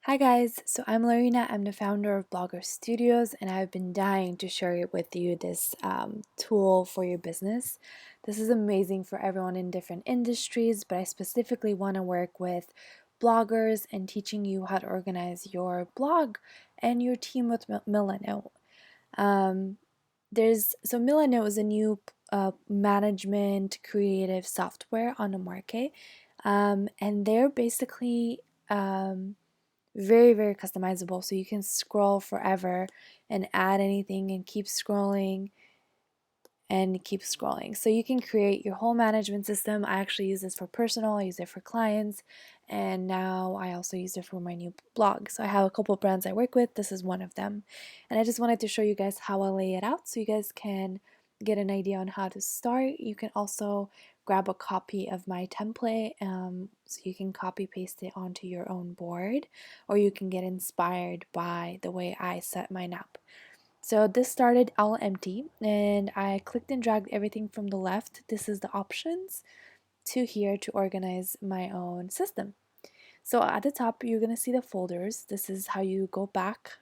Hi guys, so I'm Lorena. I'm the founder of Blogger Studios, and I've been dying to share with you this tool for your business. This is amazing for everyone in different industries, but I specifically want to work with bloggers and teaching you how to organize your blog and your team with Milano. Milano is a new management creative software on the market, and they're basically very, very customizable. So you can scroll forever and add anything and keep scrolling and keep scrolling. So you can create your whole management system. I actually use this for personal, I use it for clients, and now I also use it for my new blog. So I have a couple brands I work with. This is one of them. And I just wanted to show you guys how I lay it out so you guys can get an idea on how to start. You can also grab a copy of my template so you can copy paste it onto your own board, or you can get inspired by the way I set mine up. So this started all empty, and I clicked and dragged everything from the left. This is the options to here to organize my own system. So at the top, you're going to see the folders. This is how you go back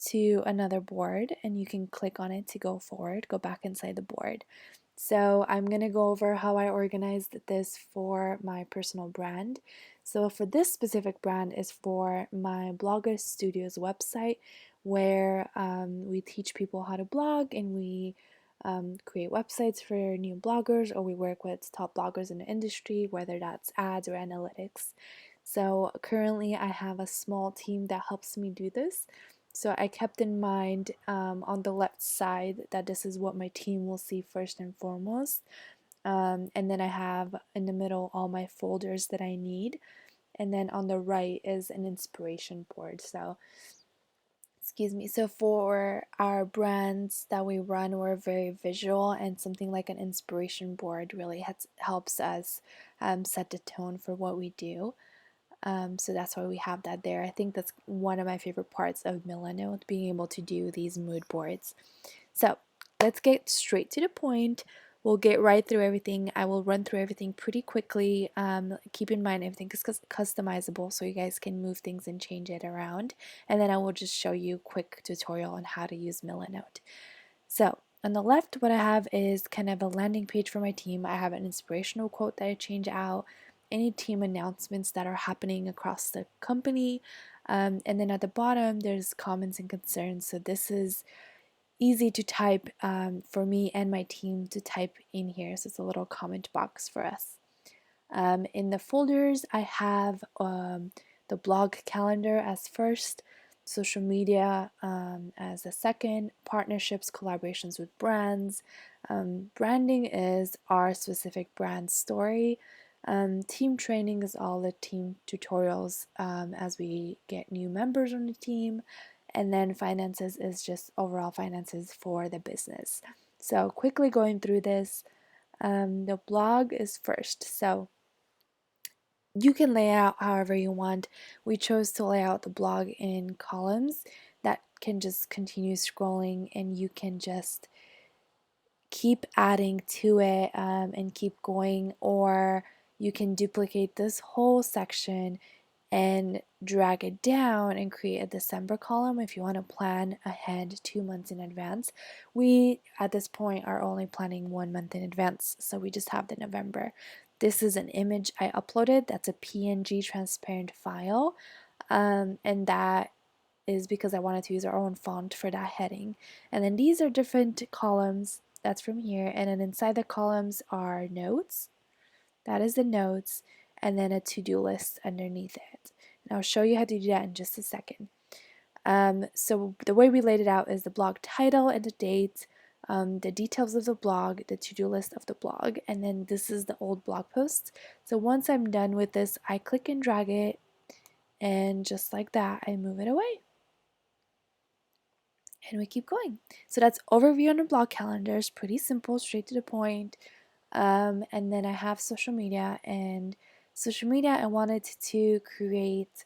to another board, and you can click on it to go forward, go back inside the board. So I'm going to go over how I organized this for my personal brand. So for this specific brand is for my Blogger Studios website, where we teach people how to blog, and we create websites for new bloggers, or we work with top bloggers in the industry, whether that's ads or analytics. So currently I have a small team that helps me do this. So I kept in mind on the left side that this is what my team will see first and foremost. And then I have in the middle all my folders that I need. And then on the right is an inspiration board. So, excuse me. So for our brands that we run, we're very visual, and something like an inspiration board really helps us set the tone for what we do. So that's why we have that there. I think that's one of my favorite parts of Milano, being able to do these mood boards. So let's get straight to the point. We'll get right through everything. I will run through everything pretty quickly. Keep in mind everything is customizable, so you guys can move things and change it around. And then I will just show you a quick tutorial on how to use Milanote. So on the left, what I have is kind of a landing page for my team. I have an inspirational quote that I change out, any team announcements that are happening across the company. And then at the bottom, there's comments and concerns. So this is easy to type for me and my team to type in here. So it's a little comment box for us. In the folders, I have the blog calendar as first, social media as a second, partnerships, collaborations with brands. Branding is our specific brand story. Team training is all the team tutorials as we get new members on the team. And then finances is just overall finances for the business. So, quickly going through this, the blog is first. So, you can lay out however you want. We chose to lay out the blog in columns that can just continue scrolling, and you can just keep adding to it and keep going, or you can duplicate this whole section and drag it down and create a December column if you want to plan ahead 2 months in advance. We at this point are only planning 1 month in advance, so we just have the November. This is an image I uploaded. That's a PNG transparent file, and that is because I wanted to use our own font for that heading. And then these are different columns. That's from here. And then inside the columns are notes. That is the notes. And then a to-do list underneath it. And I'll show you how to do that in just a second. So the way we laid it out is the blog title and the date, the details of the blog, the to-do list of the blog, and then this is the old blog post. So once I'm done with this, I click and drag it, and just like that, I move it away. And we keep going. So that's overview on the blog calendar. It's pretty simple, straight to the point. And then I have social media, and social media I wanted to create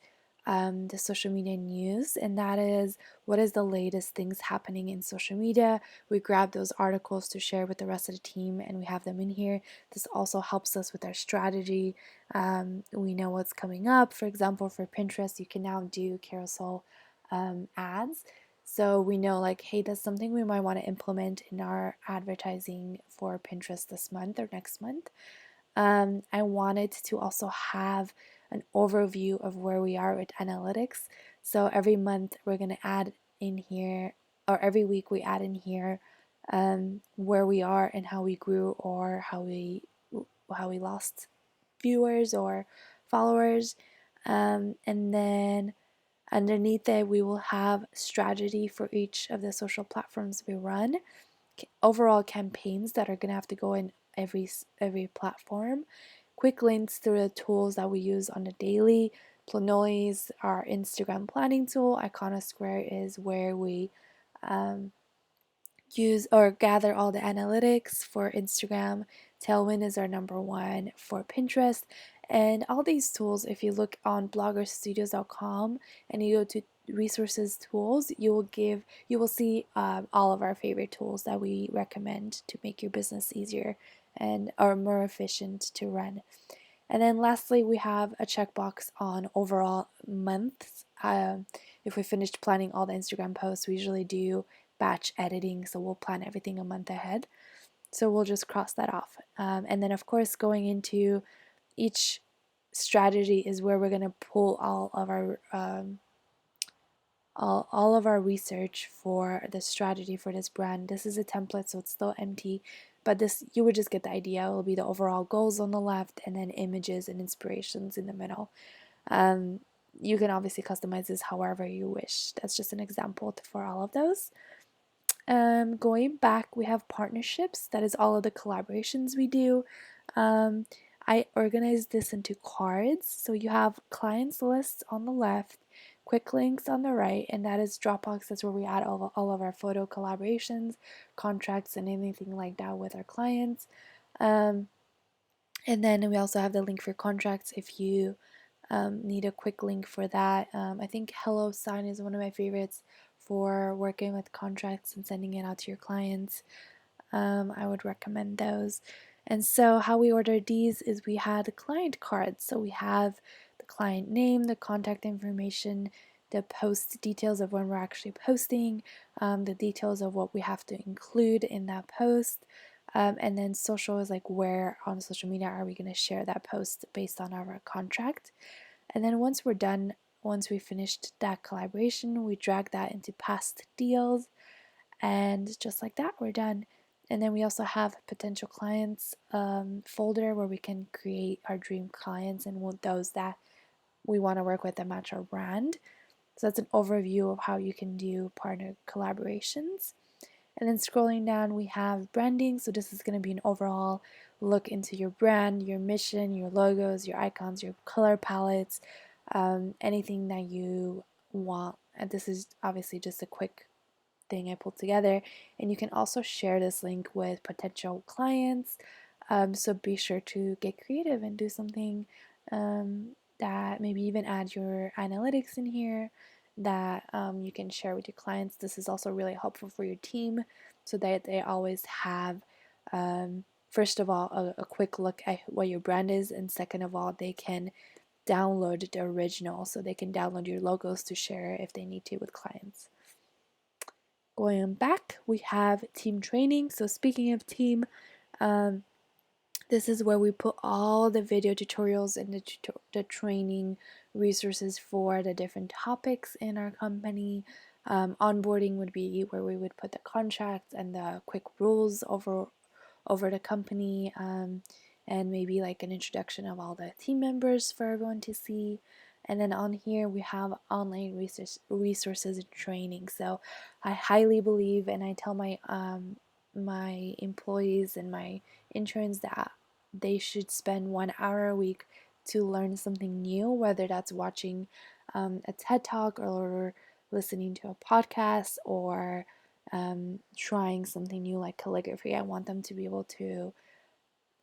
the social media news, and that is what is the latest things happening in social media. We grab those articles to share with the rest of the team, and we have them in here. This also helps us with our strategy. We know what's coming up. For example, for Pinterest, you can now do carousel ads. So we know, like, hey, that's something we might want to implement in our advertising for Pinterest this month or next month. I wanted to also have an overview of where we are with analytics. So every month we're going to add in here, or every week we add in here where we are and how we grew, or how we lost viewers or followers. And then underneath it, we will have strategy for each of the social platforms we run, overall campaigns that are going to have to go in every platform, quick links through the tools that we use on the daily. Planoly is our Instagram planning tool. Iconosquare is where we um, use or gather all the analytics for Instagram. Tailwind is our number one for Pinterest. And all these tools, if you look on bloggerstudios.com and you go to resources tools, you will see all of our favorite tools that we recommend to make your business easier and are more efficient to run. And then lastly, we have a checkbox on overall months. If we finished planning all the Instagram posts, we usually do batch editing, so we'll plan everything a month ahead. So we'll just cross that off. And then, of course, going into each strategy is where we're going to pull all of our research for the strategy for this brand. This is a template, so it's still empty, but this, you would just get the idea. It will be the overall goals on the left and then images and inspirations in the middle. You can obviously customize this however you wish. That's just an example for all of those. Going back, we have partnerships. That is all of the collaborations we do. I organized this into cards. So you have clients lists on the left, quick links on the right, and that is Dropbox. That's where we add all of our photo collaborations, contracts, and anything like that with our clients. And then we also have the link for contracts if you need a quick link for that. I think HelloSign is one of my favorites for working with contracts and sending it out to your clients. I would recommend those. And so, how we ordered these is we had client cards. So, we have the client name, the contact information, the post details of when we're actually posting, the details of what we have to include in that post. And then social is like where on social media are we going to share that post based on our contract. And then once we're done, once we finished that collaboration, we drag that into past deals, and just like that, we're done. And then we also have potential clients folder where we can create our dream clients and those that we want to work with that match our brand. So that's an overview of how you can do partner collaborations. And then scrolling down, we have branding. So this is going to be an overall look into your brand, your mission, your logos, your icons, your color palettes, anything that you want. And this is obviously just a quick thing I pulled together. And you can also share this link with potential clients. So be sure to get creative and do something that maybe even add your analytics in here that you can share with your clients. This is also really helpful for your team so that they always have, first of all, a quick look at what your brand is, and second of all, they can download the original, so they can download your logos to share if they need to with clients. Going back, we have team training. So speaking of team, this is where we put all the video tutorials and the training resources for the different topics in our company. Onboarding would be where we would put the contracts and the quick rules over the company, and maybe like an introduction of all the team members for everyone to see. And then on here we have online resources and training. So I highly believe, and I tell my employees and my interns that they should spend 1 hour a week to learn something new, whether that's watching a TED Talk or listening to a podcast or trying something new like calligraphy. I want them to be able to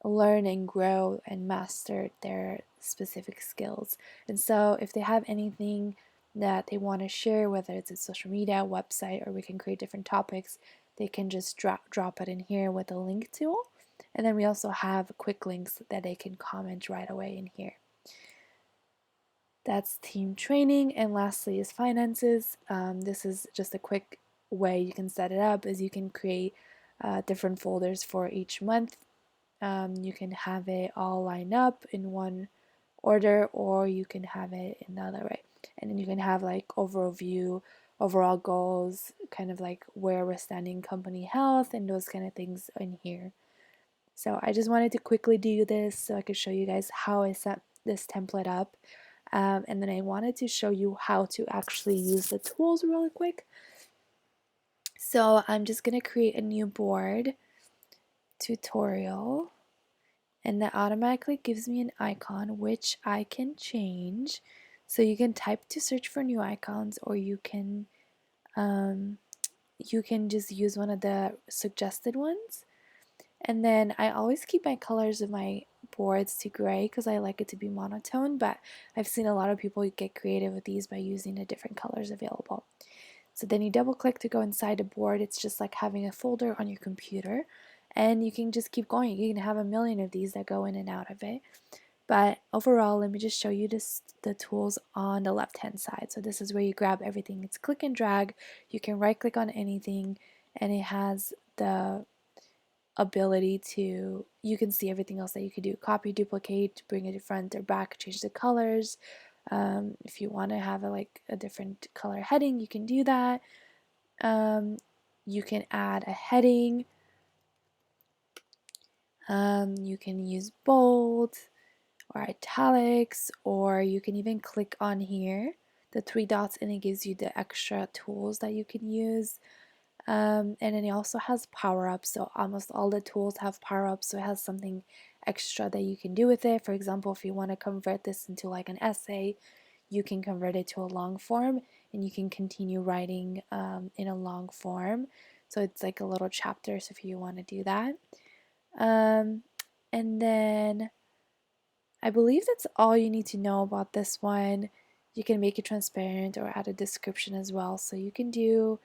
learn and grow and master their specific skills. And so if they have anything that they want to share, whether it's a social media, website, or we can create different topics, they can just drop it in here with a link tool. And then we also have quick links that they can comment right away in here. That's team training. And lastly is finances. This is just a quick way you can set it up, is you can create different folders for each month. You can have it all lined up in one order, or you can have it in the other way. And then you can have like overview, overall goals, kind of like where we're standing, company health, and those kind of things in here. So I just wanted to quickly do this so I could show you guys how I set this template up. And then I wanted to show you how to actually use the tools really quick. So I'm just going to create a new board tutorial, and that automatically gives me an icon which I can change. So you can type to search for new icons, or you can just use one of the suggested ones. And then I always keep my colors of my boards to gray because I like it to be monotone, but I've seen a lot of people get creative with these by using the different colors available. So then you double click to go inside a board. It's just like having a folder on your computer, and you can just keep going. You can have a million of these that go in and out of it. But overall, let me just show you the tools on the left hand side. So this is where you grab everything. It's click and drag. You can right click on anything, and it has the ability to, you can see everything else that you could do. Copy, duplicate, bring it to front or back, change the colors. If you want to have like a different color heading, you can do that. You can add a heading. You can use bold or italics, or you can even click on here, the three dots, and it gives you the extra tools that you can use. And then it also has power-ups, so almost all the tools have power-ups, so it has something extra that you can do with it. For example, if you want to convert this into like an essay, you can convert it to a long form, and you can continue writing in a long form. So it's like a little chapter, so if you want to do that. And then I believe that's all you need to know about this one. You can make it transparent or add a description as well. So you can do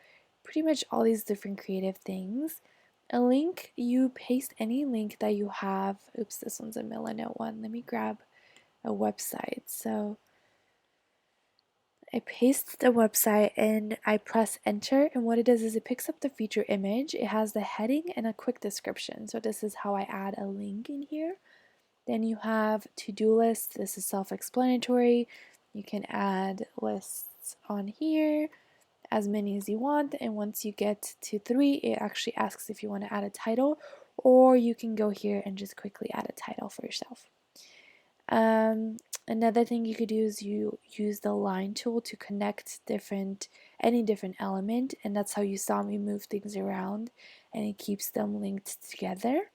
pretty much all these different creative things. A link, you paste any link that you have. Oops, this one's a Milanote one. Let me grab a website. So I paste the website and I press enter, and what it does is it picks up the feature image. It has the heading and a quick description. So this is how I add a link in here. Then you have to-do lists. This is self-explanatory. You can add lists on here, as many as you want, and once you get to 3, it actually asks if you want to add a title, or you can go here and just quickly add a title for yourself. Another thing you could do is you use the line tool to connect any different element, and that's how you saw me move things around, and it keeps them linked together.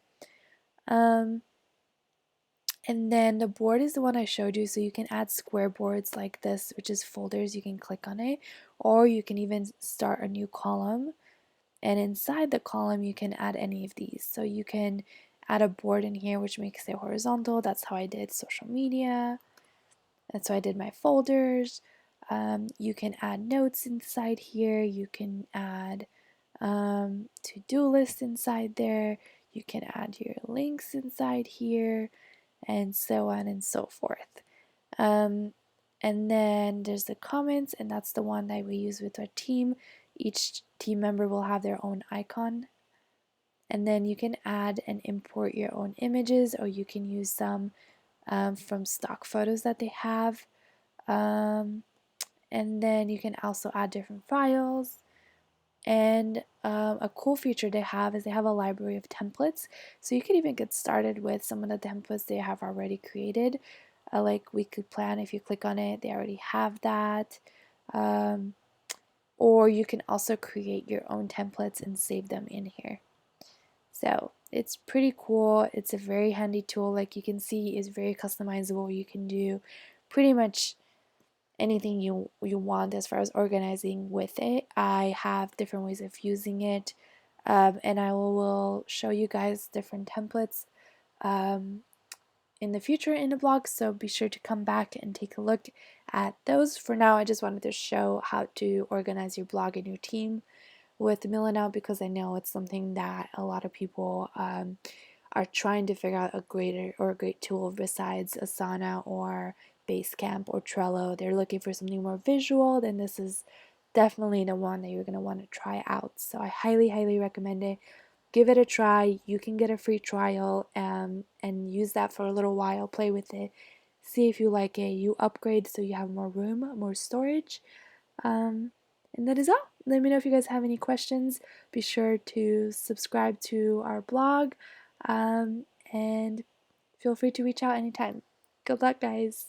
And then the board is the one I showed you, so you can add square boards like this, which is folders. You can click on it, or you can even start a new column, and inside the column you can add any of these. So you can add a board in here which makes it horizontal. That's how I did social media. That's how I did my folders. You can add notes inside here. You can add to-do list inside there. You can add your links inside here, and so on and so forth. And then there's the comments, and that's the one that we use with our team. Each team member will have their own icon. And then you can add and import your own images, or you can use some from stock photos that they have. And then you can also add different files. And a cool feature they have is they have a library of templates, so you could even get started with some of the templates they have already created, like weekly plan. If you click on it, they already have that. Or you can also create your own templates and save them in here. So it's pretty cool. It's a very handy tool. Like you can see, is very customizable. You can do pretty much anything you want as far as organizing with it. I have different ways of using it, and I will show you guys different templates in the future in the blog, so be sure to come back and take a look at those. For now, I just wanted to show how to organize your blog and your team with Milanow, because I know it's something that a lot of people are trying to figure out a great tool besides Asana or Basecamp or Trello. They're looking for something more visual, then this is definitely the one that you're going to want to try out. So I highly recommend it. Give it a try. You can get a free trial and use that for a little while. Play with it. See if you like it. You upgrade so you have more room, more storage. Um, and that is all. Let me know if you guys have any questions. Be sure to subscribe to our blog and feel free to reach out anytime. Good luck, guys.